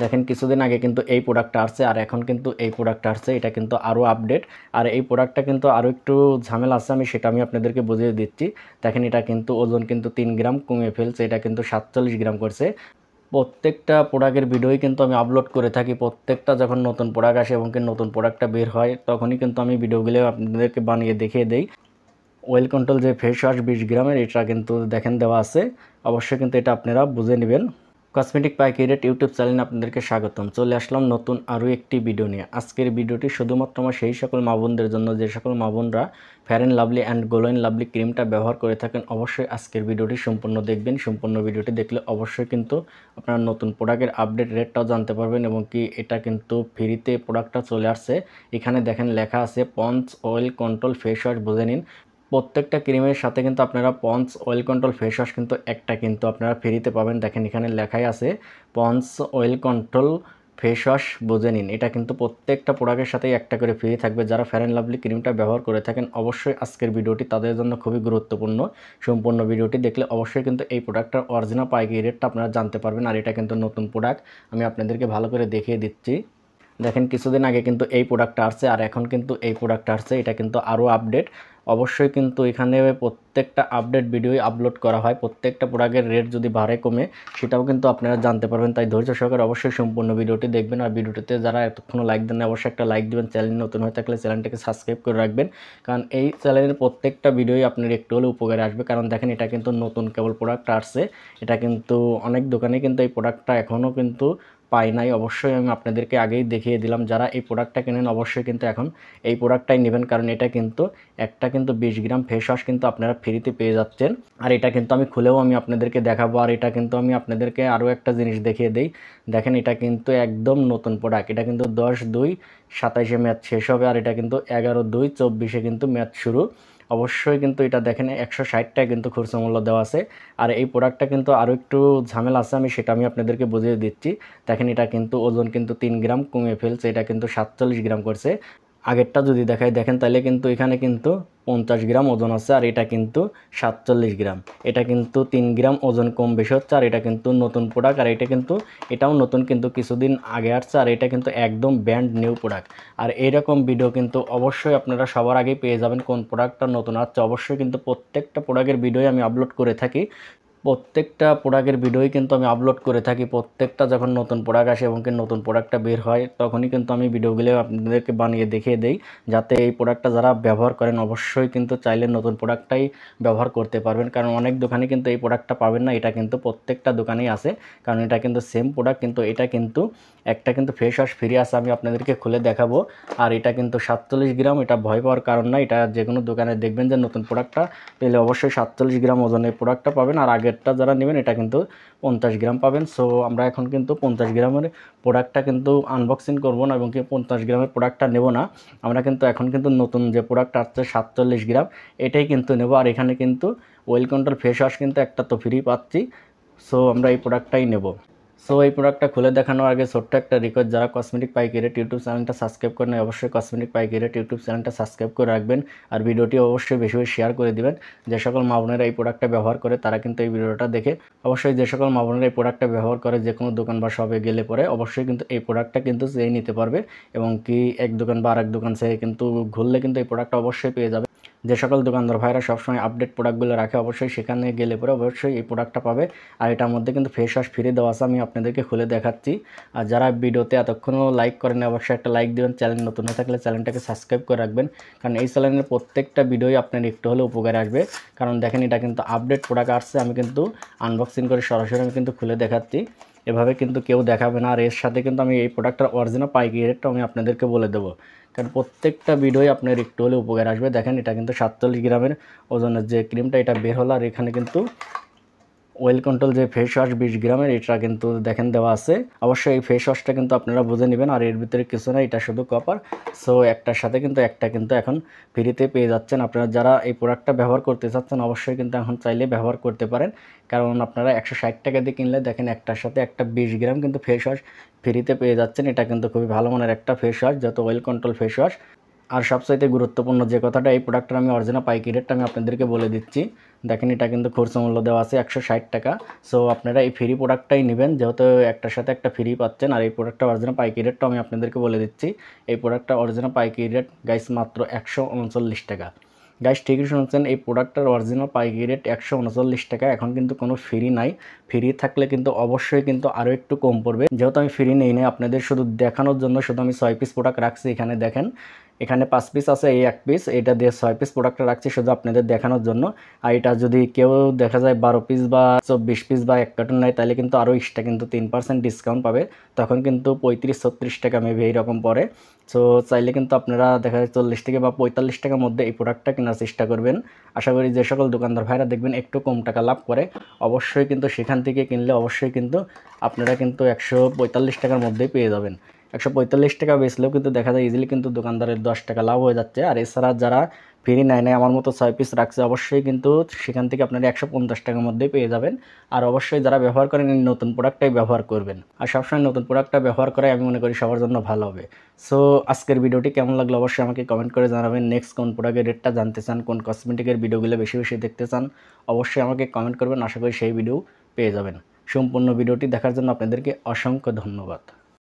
দেখেন কিছুদিন আগে কিন্তু এই প্রোডাক্টটা আসছে আর এখন কিন্তু এই প্রোডাক্টটা আসছে, এটা কিন্তু আরও আপডেট। আর এই প্রোডাক্টটা কিন্তু আরও একটু ঝামেলা আছে, আমি আপনাদেরকে বুঝিয়ে দিচ্ছি। দেখেন এটা কিন্তু ওজন কিন্তু 3 গ্রাম কমিয়ে ফেলছে, এটা কিন্তু 47 গ্রাম করছে। প্রত্যেকটা প্রোডাক্টের ভিডিওই কিন্তু আমি আপলোড করে থাকি, প্রত্যেকটা যখন নতুন প্রোডাক্ট আসে এবং কি নতুন প্রোডাক্টটা বের হয় তখনই কিন্তু আমি ভিডিওগুলো আপনাদেরকে বানিয়ে দেখিয়ে দেই। ওয়েল কন্ট্রোল যে ফেস ওয়াশ 20 গ্রামের, এটা কিন্তু দেখেন দেওয়া আছে, অবশ্যই কিন্তু এটা আপনারা বুঝে নেবেন। কসমেটিক পাইকারি রেট ইউটিউব চ্যানেলে আপনাদেরকে স্বাগতম। চলে আসলাম নতুন আরও একটি ভিডিও নিয়ে। আজকের ভিডিওটি শুধুমাত্র আমার সেই সকল মা বোনদের জন্য যে সকল মা বোনরা fair and lovely and glow and lovely ক্রিমটা ব্যবহার করে থাকেন। অবশ্যই আজকের ভিডিওটি সম্পূর্ণ দেখবেন। সম্পূর্ণ ভিডিওটি দেখলে অবশ্যই কিন্তু আপনারা নতুন প্রোডাক্টের আপডেট রেটটাও জানতে পারবেন এবং কি এটা কিন্তু ফ্রিতে প্রোডাক্টটা চলে আসছে। এখানে দেখেন লেখা আছে Pond's oil control face wash, বুঝে নিন। প্রত্যেকটা ক্রিমের সাথে কিন্তু আপনারা Pond's oil control face wash কিন্তু একটা কিন্তু আপনারা ফ্রিতে পাবেন। দেখেন এখানে লেখাই আছে Pond's oil control face wash, বুঝে নিন। এটা কিন্তু প্রত্যেকটা প্রোডাক্টের সাথেই একটা করে ফ্রি থাকবে। যারা ফেয়ার অ্যান্ড লাভলি ক্রিমটা ব্যবহার করে থাকেন অবশ্যই আজকের ভিডিওটি তাদের জন্য খুবই গুরুত্বপূর্ণ। সম্পূর্ণ ভিডিওটি দেখলে অবশ্যই কিন্তু এই প্রোডাক্টটার অরিজিনাল পাইকারি রেটটা আপনারা জানতে পারবেন। আর এটা কিন্তু নতুন প্রোডাক্ট, আমি আপনাদেরকে ভালো করে দেখিয়ে দিচ্ছি। দেখেন কিছুদিন আগে কিন্তু এই প্রোডাক্টটা আসছে আর এখন কিন্তু এই প্রোডাক্টটা আসছে, এটা কিন্তু আরও আপডেট। অবশ্যই কিন্তু এখানে প্রত্যেকটা আপডেট ভিডিওই আপলোড করা হয়। প্রত্যেকটা প্রোডাক্টের রেট যদি বাড়ে কমে সেটাও কিন্তু আপনারা জানতে পারবেন। তাই ধৈর্য সহকারে অবশ্যই সম্পূর্ণ ভিডিওটি দেখবেন। আর ভিডিওটিতে যারা এতক্ষণ লাইক দেন অবশ্যই একটা লাইক দেবেন। চ্যানেল নতুন হয়ে থাকলে চ্যানেলটাকে সাবস্ক্রাইব করে রাখবেন, কারণ এই চ্যানেলের প্রত্যেকটা ভিডিওই আপনার একটু হলে উপকারে আসবে। কারণ দেখেন এটা কিন্তু নতুন কেবল প্রোডাক্ট আসছে, এটা কিন্তু অনেক দোকানে কিন্তু এই প্রোডাক্টটা এখনও কিন্তু পাই নাই। অবশ্যই আমি আপনাদেরকে আগেই দেখিয়ে দিলাম, যারা এই প্রোডাক্টটা কেনেন অবশ্যই কিন্তু এখন এই প্রোডাক্টটাই নেবেন, কারণ এটা কিন্তু একটা কিন্তু 20 গ্রাম ফেস ওয়াশ কিন্তু আপনারা ফ্রিতে পেয়ে যাচ্ছেন। আর এটা কিন্তু আমি খুলেও আমি আপনাদেরকে দেখাবো। আর এটা কিন্তু আমি আপনাদেরকে আরও একটা জিনিস দেখিয়ে দিই। দেখেন এটা কিন্তু একদম নতুন প্রোডাক্ট, এটা কিন্তু 10/2/27 ম্যাচ শেষ হবে। আর এটা কিন্তু 11/2/24 কিন্তু ম্যাচ শুরু। অবশ্যই কিন্তু এটা দেখেন 160 টাকা কিন্তু খুচরা মূল্য দেওয়া আছে। আর এই প্রোডাক্টটা কিন্তু আরও একটু ঝামেলা আছে, আমি আপনাদেরকে বুঝিয়ে দিচ্ছি। দেখেন এটা কিন্তু ওজন কিন্তু 3 গ্রাম কমিয়ে ফেলছে, এটা কিন্তু 47 গ্রাম করছে। আগেরটা যদি দেখাই দেখেন তাহলে কিন্তু এখানে কিন্তু 50 গ্রাম ওজন আছে আর এটা কিন্তু 47 গ্রাম। এটা কিন্তু 3 গ্রাম ওজন কম বেশি হচ্ছে। আর এটা কিন্তু নতুন প্রোডাক্ট, আর এটা কিন্তু এটাও নতুন কিন্তু কিছুদিন আগে আসছে। আর এটা কিন্তু একদম ব্র্যান্ড নিউ প্রোডাক্ট। আর এইরকম ভিডিও কিন্তু অবশ্যই আপনারা সবার আগে পেয়ে যাবেন। কোন প্রোডাক্টটা নতুন আসছে অবশ্যই কিন্তু প্রত্যেকটা প্রোডাক্টের ভিডিও আমি আপলোড করে থাকি। প্রত্যেকটা প্রোডাক্টের ভিডিওই কিন্তু আমি আপলোড করে থাকি। প্রত্যেকটা যখন নতুন প্রোডাক্ট আসে এবং কি নতুন প্রোডাক্টটা বের হয় তখনই কিন্তু আমি ভিডিওগুলো আপনাদেরকে বানিয়ে দেখিয়ে দেই, যাতে এই প্রোডাক্টটা যারা ব্যবহার করেন অবশ্যই কিন্তু চাইলে নতুন প্রোডাক্টটাই ব্যবহার করতে পারবেন। কারণ অনেক দোকানে কিন্তু এই প্রোডাক্টটা পাবেন না, এটা কিন্তু প্রত্যেকটা দোকানেই আছে। কারণ এটা কিন্তু সেম প্রোডাক্ট, কিন্তু এটা কিন্তু একটা কিন্তু ফেস ওয়াশ ফ্রি আছে, আমি আপনাদেরকে খুলে দেখাবো। আর এটা কিন্তু 47 গ্রাম, এটা ভয় পাওয়ার কারণ না। এটা যে কোনো দোকানে দেখবেন যে নতুন প্রোডাক্টটা পেলে অবশ্যই 47 গ্রাম ওজনের প্রোডাক্টটা পাবেন। আর আগেরটা যারা নেবেন এটা কিন্তু 50 গ্রাম পাবেন। সো আমরা এখন কিন্তু 50 গ্রামের প্রোডাক্টটা কিন্তু আনবক্সিং করবো না এবং কি 50 গ্রামের প্রোডাক্টটা নেব না। আমরা কিন্তু এখন কিন্তু নতুন যে প্রোডাক্ট আসছে 47 গ্রাম, এটাই কিন্তু নেব। আর এখানে কিন্তু ওয়েল কন্ট্রোল ফেস ওয়াশ কিন্তু একটা তো ফ্রি পাচ্ছি। সো আমরা এই প্রোডাক্টটাই নেব। সো এই প্রোডাক্টটা খুলে দেখানোর আগে ছোট্ট একটা রিকোয়েস্ট, যারা কসমেটিক পাইকারি রেট ইউটিউব চ্যানেলটা সাবস্ক্রাইব করেন অবশ্যই কসমেটিক পাইকারি রেট ইউটিউব চ্যানেলটা সাবস্ক্রাইব করে রাখবেন। আর ভিডিওটি অবশ্যই বেশি বেশি শেয়ার করে দিবেন। যে সকল মা বোনেরা এই প্রোডাক্টটা ব্যবহার করে তারা কিন্তু এই ভিডিওটা দেখে অবশ্যই, যে সকল মা বোনেরা এই প্রোডাক্টটা ব্যবহার করে যে কোনো দোকান বা শপে গেলে পরে অবশ্যই কিন্তু এই প্রোডাক্টটা কিন্তু চেয়ে নিতে পারবে এবং কি এক দোকান বা আরেক দোকান থেকে কিন্তু ঘুরলে কিন্তু এই প্রোডাক্টটা অবশ্যই পেয়ে যাবে। যে সকল দোকানদার ভাইরা সবসময় আপডেট প্রোডাক্টগুলো রাখে অবশ্যই সেখানে গেলে পরে অবশ্যই এই প্রোডাক্টটা পাবে। আর এটার মধ্যে কিন্তু ফেস ওয়াশ ফ্রি দেওয়া আছে, আমি আপনাদেরকে খুলে দেখাচ্ছি। আর যারা ভিডিওতে এতক্ষণও লাইক করেন অবশ্যই একটা লাইক দেবেন। চ্যানেল নতুন হয়ে থাকলে চ্যানেলটাকে সাবস্ক্রাইব করে রাখবেন, কারণ এই চ্যানেলের প্রত্যেকটা ভিডিওই আপনার একটু হলে উপকারে আসবে। কারণ দেখেন এটা কিন্তু আপডেট প্রোডাক্ট আসছে, আমি কিন্তু আনবক্সিং করে সরাসরি আমি কিন্তু খুলে দেখাচ্ছি। এভাবে কিন্তু কেউ দেখাবে না। আর এর সাথে কিন্তু আমি এই প্রোডাক্টটার অরিজিনাল পাইকারি রেটটা আমি আপনাদেরকে বলে দেবো, কারণ প্রত্যেকটা ভিডিওই আপনার একটু হলে উপকার আসবে। দেখেন এটা কিন্তু 47 গ্রামের ওজনের যে ক্রিমটা এটা বের হলো। আর এখানে কিন্তু ওয়েল কন্ট্রোল যে ফেস ওয়াশ 20 গ্রামের, এটা কিন্তু দেখেন দেওয়া আছে। অবশ্যই এই ফেস ওয়াশটা কিন্তু আপনারা বুঝে নেবেন। আর এর ভিতরে কিছু না, এটা শুধু কপার। সো একটার সাথে কিন্তু একটা কিন্তু এখন ফ্রিতে পেয়ে যাচ্ছেন। আপনারা যারা এই প্রোডাক্টটা ব্যবহার করতে চাচ্ছেন অবশ্যই কিন্তু এখন চাইলে ব্যবহার করতে পারেন, কারণ আপনারা 160 টাকা দিয়ে কিনলে দেখেন একটার সাথে একটা 20 গ্রাম কিন্তু ফেস ওয়াশ ফ্রিতে পেয়ে যাচ্ছেন। এটা কিন্তু খুবই ভালো মানের একটা ফেস ওয়াশ, যত ওয়েল কন্ট্রোল ফেস ওয়াশ। আর সবচাইতে গুরুত্বপূর্ণ যে কথাটা, এই প্রোডাক্টের আমি অরিজিনাল পাইকারি রেটটা আমি আপনাদেরকে বলে দিচ্ছি। দেখেন এটা কিন্তু খুচরা মূল্য দেওয়া আছে 160 টাকা। সো আপনারা এই ফ্রি প্রোডাক্টটাই নেবেন, যেহেতু একটার সাথে একটা ফ্রি পাচ্ছেন। আর এই প্রোডাক্টটা অরিজিনাল পাইকারি রেটটা আমি আপনাদেরকে বলে দিচ্ছি। এই প্রোডাক্টটা অরিজিনাল পাইকারি রেট গাইস মাত্র 139 টাকা। গাইস ঠিকই শুনছেন, এই প্রোডাক্টটার অরিজিনাল পাইকারি রেট 139 টাকা। এখন কিন্তু কোনো ফ্রি নাই, ফ্রি থাকলে কিন্তু অবশ্যই কিন্তু আরও একটু কম পড়বে। যেহেতু আমি ফ্রি নেই নাই, আপনাদের শুধু দেখানোর জন্য শুধু আমি 6 পিস প্রোডাক্ট রাখছি। এখানে দেখেন, এখানে 5 পিস আছে, এই 1 পিস, এটা দিয়ে 6 পিস প্রোডাক্টটা রাখছি শুধু আপনাদের দেখানোর জন্য। আর এটা যদি কেউ দেখা যায় 12 পিস বা 24 পিস বা 1 কার্টুন নেয়, তাহলে কিন্তু আরও এক্সট্রা কিন্তু 3% ডিসকাউন্ট পাবে। তখন কিন্তু 35-36 টাকা মেবি এইরকম পড়ে। সো চাইলে কিন্তু আপনারা দেখা যায় 40 থেকে বা 45 টাকার মধ্যে এই প্রোডাক্টটা কেনার চেষ্টা করবেন। আশা করি যে সকল দোকানদার ভাইরা দেখবেন একটু কম টাকা লাভ করে, অবশ্যই কিন্তু সেখান থেকে কিনলে অবশ্যই কিন্তু আপনারা কিন্তু 145 টাকার মধ্যেই পেয়ে যাবেন। 145 টাকা বেচলেও কিন্তু দেখা যায় ইজিলি কিন্তু দোকানদারের 10 টাকা লাভ হয়ে যাচ্ছে। আর এছাড়া যারা ফ্রি নেয় নাই, আমার মতো 6 পিস রাখছে, অবশ্যই কিন্তু সেখান থেকে আপনারা 150 টাকার মধ্যেই পেয়ে যাবেন। আর অবশ্যই যারা ব্যবহার করেন এই নতুন প্রোডাক্টটাই ব্যবহার করবেন। আর সবসময় নতুন প্রোডাক্টটা ব্যবহার করে আমি মনে করি সবার জন্য ভালো হবে। সো আজকের ভিডিওটি কেমন লাগলো অবশ্যই আমাকে কমেন্ট করে জানাবেন। নেক্সট কোন প্রোডাক্টের রেটটা জানতে চান, কোন কসমেটিকের ভিডিওগুলো বেশি বেশি দেখতে চান, অবশ্যই আমাকে কমেন্ট করবেন। আশা করি সেই ভিডিও পেয়ে যাবেন। সম্পূর্ণ ভিডিওটি দেখার জন্য আপনাদেরকে অসংখ্য ধন্যবাদ।